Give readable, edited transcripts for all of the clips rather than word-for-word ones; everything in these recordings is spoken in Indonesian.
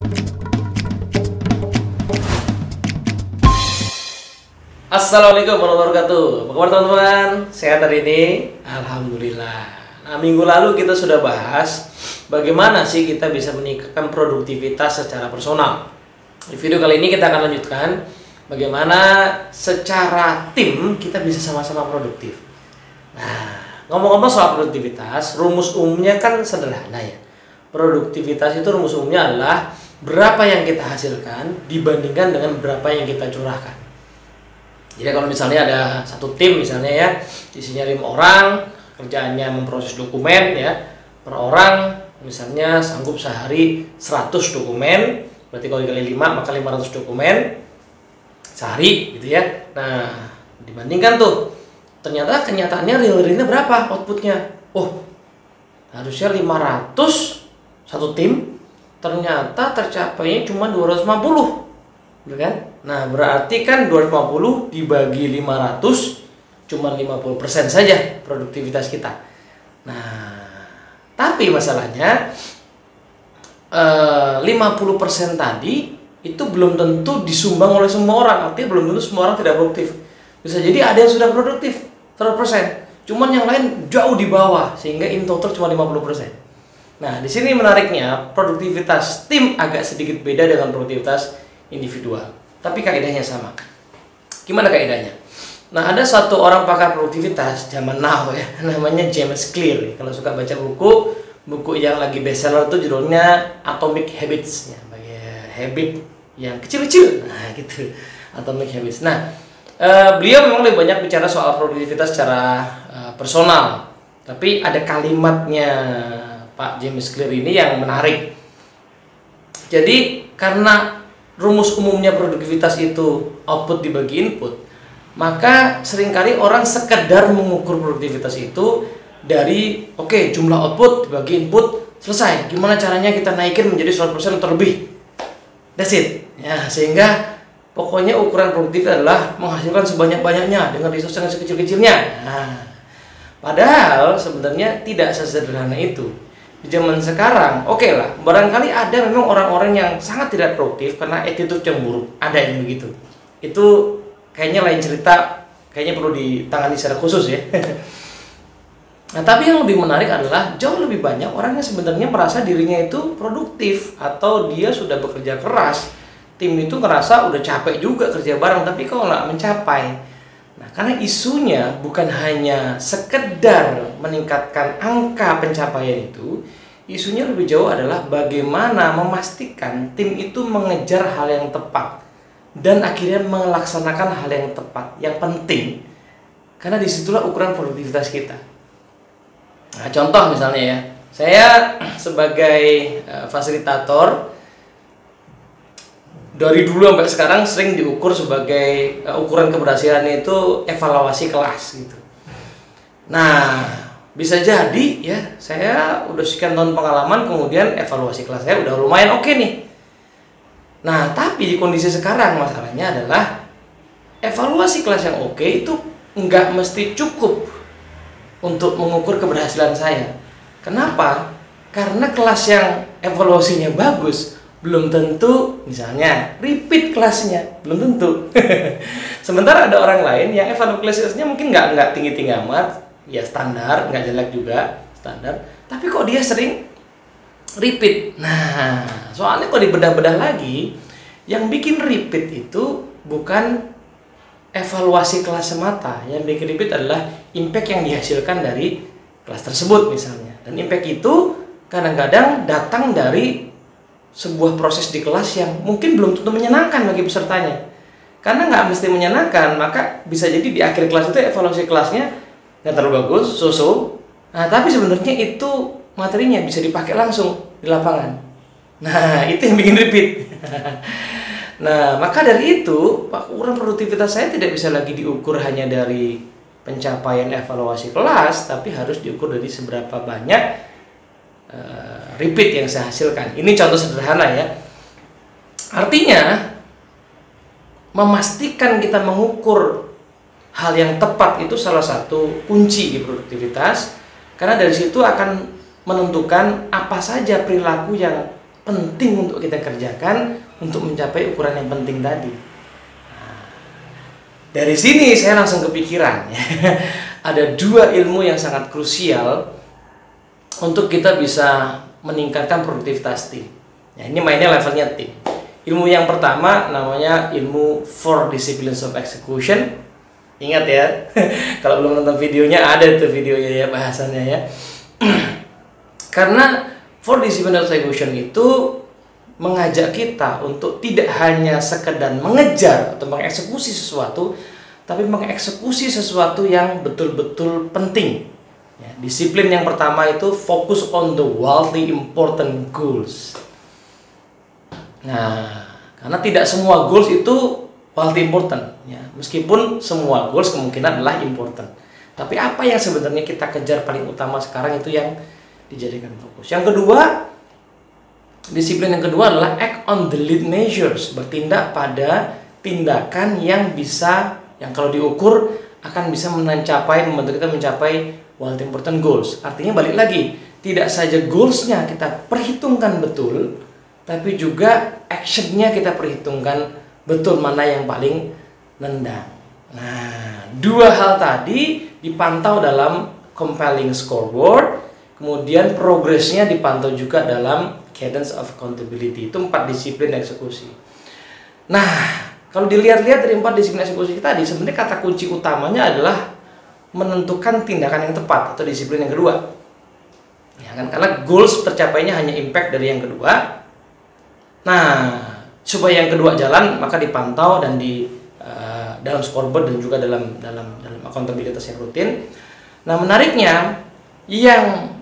Assalamualaikum warahmatullahi wabarakatuh. Apa kabar teman-teman? Sehat hari ini? Alhamdulillah. Nah, minggu lalu kita sudah bahas bagaimana sih kita bisa meningkatkan produktivitas secara personal. Di video kali ini kita akan lanjutkan bagaimana secara tim kita bisa sama-sama produktif. Nah, ngomong-ngomong soal produktivitas, rumus umumnya kan sederhana ya. Produktivitas itu rumus umumnya adalah berapa yang kita hasilkan dibandingkan dengan berapa yang kita curahkan. Jadi kalau misalnya ada satu tim misalnya ya, isinya 5 orang, kerjaannya memproses dokumen ya, per orang misalnya sanggup sehari 100 dokumen, berarti kalau dikali 5 maka 500 dokumen sehari gitu ya. Nah, dibandingkan tuh, ternyata kenyataannya realnya berapa outputnya? Oh, harusnya 500 satu tim, ternyata tercapainya cuma 250. Kan? Nah, berarti kan 250 dibagi 500 cuma 50% saja produktivitas kita. Nah, tapi masalahnya 50% tadi itu belum tentu disumbang oleh semua orang. Artinya belum tentu semua orang tidak produktif. Bisa jadi ada yang sudah produktif 100%, cuman yang lain jauh di bawah sehingga in total cuma 50%. Nah, di sini menariknya produktivitas tim agak sedikit beda dengan produktivitas individual, tapi kaidahnya sama. Gimana kaidahnya? Nah, ada satu orang pakar produktivitas zaman now ya, namanya James Clear. Kalau suka baca buku yang lagi bestseller itu judulnya Atomic Habits ya, habit yang kecil-kecil. Nah, gitu. Atomic Habits. Nah, beliau memang lebih banyak bicara soal produktivitas secara personal, tapi ada kalimatnya Pak James Clear ini yang menarik. Jadi, karena rumus umumnya produktivitas itu output dibagi input, maka seringkali orang sekedar mengukur produktivitas itu dari jumlah output dibagi input, selesai. Gimana caranya kita naikin menjadi 100% atau lebih, that's it ya. Sehingga pokoknya ukuran produktif adalah menghasilkan sebanyak-banyaknya dengan resource yang sekecil-kecilnya. Nah, padahal sebenarnya tidak sesederhana itu. Di zaman sekarang, lah, barangkali ada memang orang-orang yang sangat tidak produktif karena attitude yang buruk, ada yang begitu. Itu kayaknya lain cerita, kayaknya perlu ditangani secara khusus ya. Nah, tapi yang lebih menarik adalah jauh lebih banyak orang yang sebenarnya merasa dirinya itu produktif atau dia sudah bekerja keras. Tim itu ngerasa udah capek juga kerja bareng, tapi kok nggak mencapai. Nah, karena isunya bukan hanya sekedar meningkatkan angka pencapaian itu, isunya lebih jauh adalah bagaimana memastikan tim itu mengejar hal yang tepat dan akhirnya melaksanakan hal yang tepat, yang penting. Karena disitulah ukuran produktivitas kita. Nah, contoh misalnya ya, saya sebagai fasilitator dari dulu sampai sekarang sering diukur sebagai ukuran keberhasilannya itu evaluasi kelas gitu. Nah, bisa jadi ya saya udah sekian tahun pengalaman, kemudian evaluasi kelas saya udah lumayan oke nih. Nah, tapi di kondisi sekarang masalahnya adalah evaluasi kelas yang oke itu nggak mesti cukup untuk mengukur keberhasilan saya. Kenapa? Karena kelas yang evaluasinya bagus belum tentu misalnya repeat kelasnya, belum tentu. Sementara ada orang lain yang evaluasinya mungkin nggak tinggi-tinggi amat, ya standar, nggak jelek juga, standar, tapi kok dia sering repeat. Nah, soalnya kalau dibedah-bedah lagi, yang bikin repeat itu bukan evaluasi kelas semata. Yang bikin repeat adalah impact yang dihasilkan dari kelas tersebut misalnya. Dan impact itu kadang-kadang datang dari sebuah proses di kelas yang mungkin belum tentu menyenangkan bagi pesertanya. Karena nggak mesti menyenangkan, maka bisa jadi di akhir kelas itu evaluasi kelasnya nggak terlalu bagus, so-so. Nah, tapi sebenarnya itu materinya bisa dipakai langsung di lapangan. Nah, itu yang bikin repeat. Nah, maka dari itu, ukuran produktivitas saya tidak bisa lagi diukur hanya dari pencapaian evaluasi kelas, tapi harus diukur dari seberapa banyak repeat yang saya hasilkan. Ini contoh sederhana ya. Artinya memastikan kita mengukur hal yang tepat itu salah satu kunci di produktivitas, karena dari situ akan menentukan apa saja perilaku yang penting untuk kita kerjakan untuk mencapai ukuran yang penting tadi. Nah, dari sini saya langsung kepikiran ada dua ilmu yang sangat krusial untuk kita bisa meningkatkan produktivitas tim. Ya, ini mainnya levelnya tim. Ilmu yang pertama namanya ilmu 4 Disciplines of Execution. Ingat ya, kalau belum nonton videonya ada tuh videonya ya, bahasannya ya. Karena 4 Disciplines of Execution itu mengajak kita untuk tidak hanya sekedar mengejar atau mengeksekusi sesuatu, tapi mengeksekusi sesuatu yang betul-betul penting. Ya, disiplin yang pertama itu focus on the wildly important goals. Nah, karena tidak semua goals itu wildly important. Ya, meskipun semua goals kemungkinan adalah important. Tapi apa yang sebenarnya kita kejar paling utama sekarang itu yang dijadikan fokus. Yang kedua, disiplin yang kedua adalah act on the lead measures, bertindak pada tindakan yang bisa, yang kalau diukur akan bisa membantu kita mencapai wildly important goals. Artinya balik lagi, tidak saja goalsnya kita perhitungkan betul, tapi juga actionnya kita perhitungkan betul mana yang paling nendang. Nah, dua hal tadi dipantau dalam compelling scoreboard, kemudian progresnya dipantau juga dalam cadence of accountability. Itu 4 disiplin eksekusi. Nah, kalau dilihat-lihat dari 4 disiplin eksekusi tadi, sebenarnya kata kunci utamanya adalah menentukan tindakan yang tepat atau disiplin yang kedua. Ya kan, karena goals tercapainya hanya impact dari yang kedua. Nah, supaya yang kedua jalan, maka dipantau dan dalam scoreboard dan juga dalam akuntabilitas yang rutin. Nah, menariknya yang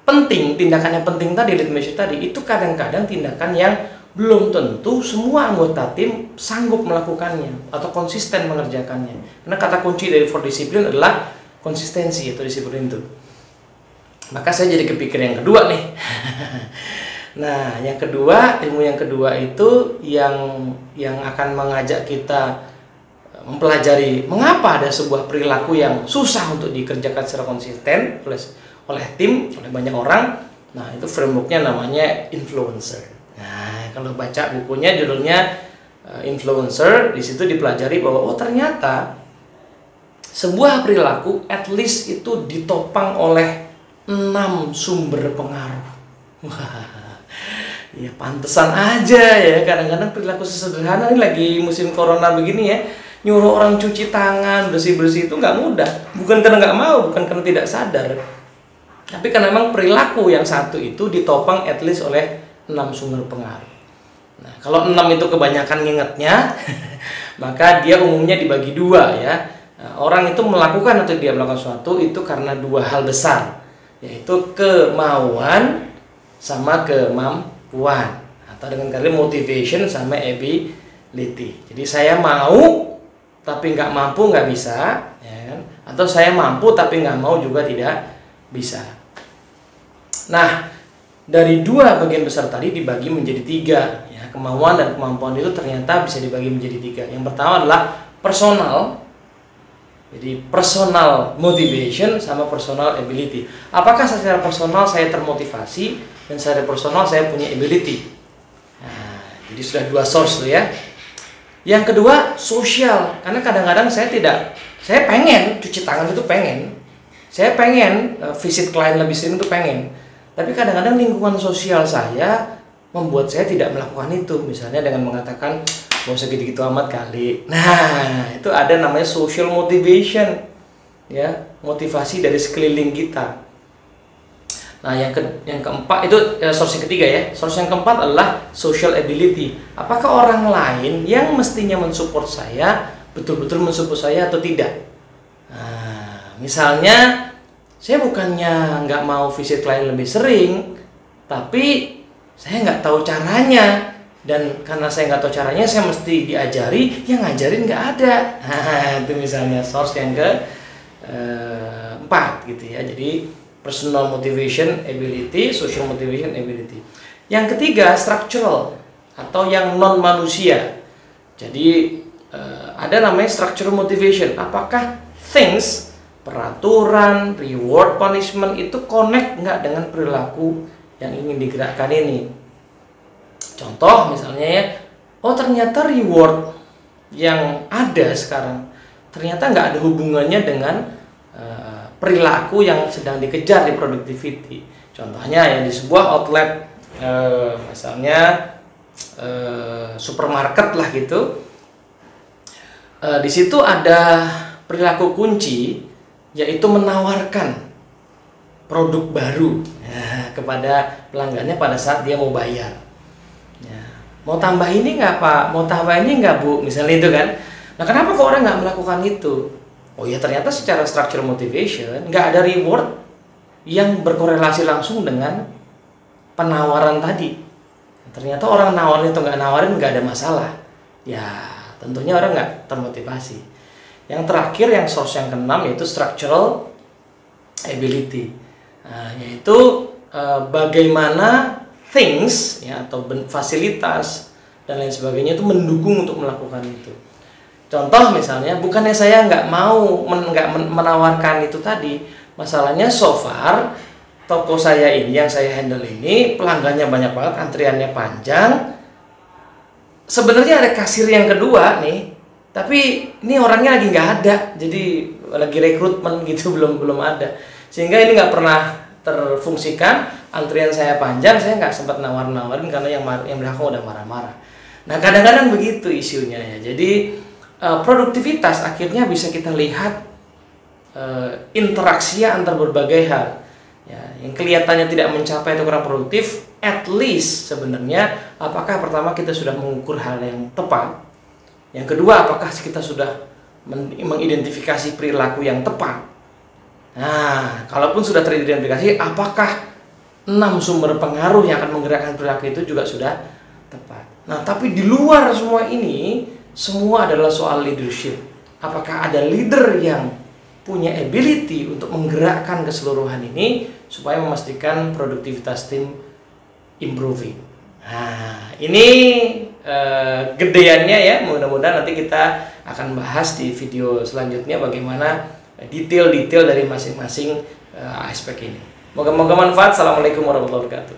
penting, tindakan yang penting tadi, lead measure tadi, itu kadang-kadang tindakan yang belum tentu semua anggota tim sanggup melakukannya atau konsisten mengerjakannya. Karena kata kunci dari 4 disiplin adalah konsistensi atau disiplin itu. Maka saya jadi kepikir yang kedua nih. Nah, yang kedua, ilmu yang kedua itu yang akan mengajak kita mempelajari mengapa ada sebuah perilaku yang susah untuk dikerjakan secara konsisten oleh tim, oleh banyak orang. Nah, itu frameworknya namanya influencer. Nah, kalau baca bukunya judulnya Influencer, di situ dipelajari bahwa ternyata sebuah perilaku at least itu ditopang oleh 6 sumber pengaruh. Wah, ya pantesan aja ya, kadang-kadang perilaku sesederhana ini lagi musim corona begini ya, nyuruh orang cuci tangan, bersih-bersih itu nggak mudah. Bukan karena nggak mau, bukan karena tidak sadar, tapi karena memang perilaku yang satu itu ditopang at least oleh 6 sumber pengaruh. Nah, kalau 6 itu kebanyakan ngingetnya, maka dia umumnya dibagi 2 ya. Nah, orang itu melakukan atau dia melakukan sesuatu itu karena 2 hal besar, yaitu kemauan sama kemampuan, atau dengan kata motivation sama ability. Jadi saya mau tapi nggak mampu, nggak bisa, ya kan? Atau saya mampu tapi nggak mau juga tidak bisa. Nah, dari 2 bagian besar tadi dibagi menjadi 3 ya. Kemauan dan kemampuan itu ternyata bisa dibagi menjadi 3. Yang pertama adalah personal, jadi personal motivation sama personal ability. Apakah secara personal saya termotivasi dan secara personal saya punya ability? Nah, jadi sudah 2 source tuh ya. Yang kedua, sosial. Karena kadang-kadang saya pengen cuci tangan itu pengen. Saya pengen visit klien lebih sering itu pengen. Tapi kadang-kadang lingkungan sosial saya membuat saya tidak melakukan itu. Misalnya dengan mengatakan, gak usah gitu-gitu amat kali. Nah, itu ada namanya social motivation. Ya, motivasi dari sekeliling kita. Nah, yang keempat itu source yang ketiga ya. Source yang keempat adalah social ability. Apakah orang lain yang mestinya mensupport saya betul-betul mensupport saya atau tidak? Nah, misalnya saya bukannya nggak mau visit klien lebih sering, tapi saya nggak tahu caranya, dan karena saya nggak tahu caranya, saya mesti diajari, yang ngajarin nggak ada. Nah, itu misalnya source yang keempat gitu ya. Jadi personal motivation ability, social motivation ability. Yang ketiga, structural atau yang non manusia. Jadi ada namanya structural motivation. Apakah things, peraturan, reward, punishment itu connect nggak dengan perilaku yang ingin digerakkan ini? Contoh misalnya ya, oh ternyata reward yang ada sekarang ternyata nggak ada hubungannya dengan perilaku yang sedang dikejar di productivity. Contohnya ya di sebuah outlet, misalnya supermarket lah gitu, di situ ada perilaku kunci yaitu menawarkan produk baru ya, kepada pelanggannya pada saat dia mau bayar. Ya, mau tambah ini nggak Pak? Mau tambah ini nggak Bu? Misalnya itu kan. Nah kenapa kok orang nggak melakukan itu? Oh ya ternyata secara structure motivation nggak ada reward yang berkorelasi langsung dengan penawaran tadi. Ternyata orang nawarin itu nggak nawarin nggak ada masalah. Ya tentunya orang nggak termotivasi. Yang terakhir yang source yang keenam yaitu structural ability. Nah, yaitu bagaimana things ya atau fasilitas dan lain sebagainya itu mendukung untuk melakukan itu. Contoh misalnya, bukannya saya nggak mau menawarkan itu tadi, masalahnya so far toko saya ini yang saya handle ini pelanggannya banyak banget, antriannya panjang. Sebenarnya ada kasir yang kedua nih, tapi ini orangnya lagi nggak ada, jadi lagi rekrutmen gitu belum ada. Sehingga ini nggak pernah terfungsikan, antrian saya panjang, saya nggak sempat nawarin karena yang belakang udah marah-marah. Nah kadang-kadang begitu isunya ya. Jadi produktivitas akhirnya bisa kita lihat interaksi antar berbagai hal. Ya, yang kelihatannya tidak mencapai atau kurang produktif, at least sebenarnya apakah pertama kita sudah mengukur hal yang tepat. Yang kedua, apakah kita sudah mengidentifikasi perilaku yang tepat. Nah, kalaupun sudah teridentifikasi, apakah 6 sumber pengaruh yang akan menggerakkan perilaku itu juga sudah tepat. Nah, tapi di luar semua ini, semua adalah soal leadership. Apakah ada leader yang punya ability untuk menggerakkan keseluruhan ini supaya memastikan produktivitas tim improving. Nah, ini gedeannya ya. Mudah-mudahan nanti kita akan bahas di video selanjutnya bagaimana detail-detail dari masing-masing aspek ini. Moga-moga manfaat. Assalamualaikum warahmatullahi wabarakatuh.